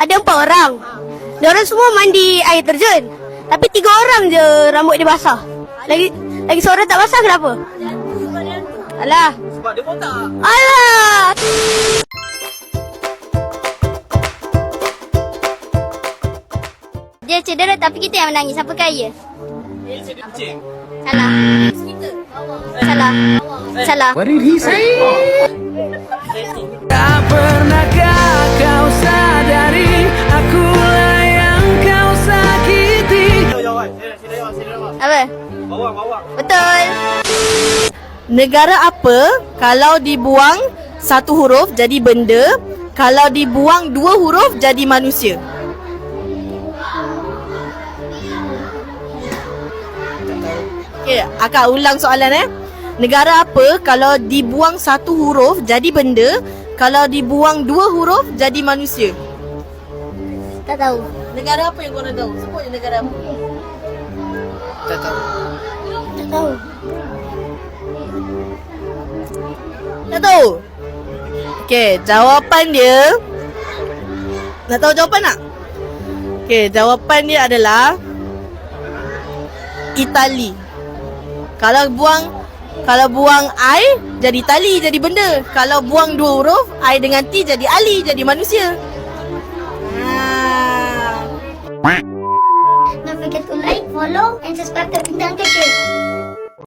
ada 4 orang. Diorang semua mandi air terjun. Tapi 3 orang je rambut dia basah. Lagi seorang tak basah kenapa? Alah. Sebab dia botak. Alah. Dia cedera tapi kita yang menangis. Siapa kaya? Kucing. Salah. Salah. Salah. What did he say? Tak pernahkah kau sadari akulah yang kau sakiti. Jawab. Sila jawab. Apa? Bawang. Betul. Negara apa kalau dibuang satu huruf jadi benda, kalau dibuang 2 huruf jadi manusia? Okay, akak ulang soalan Negara apa kalau dibuang satu huruf jadi benda, kalau dibuang 2 huruf jadi manusia? Tak tahu. Negara apa yang korang tahu? Sebut je negara apa. Tak tahu. Tak tahu? Okey, jawapan dia. Nak tahu jawapan tak? Okey, jawapan dia adalah Itali. Kalau buang I jadi tali, jadi benda. Kalau buang 2 huruf, I dengan T jadi Ali, jadi manusia. Don't forget to like, follow and subscribe ke Bintang Kecil.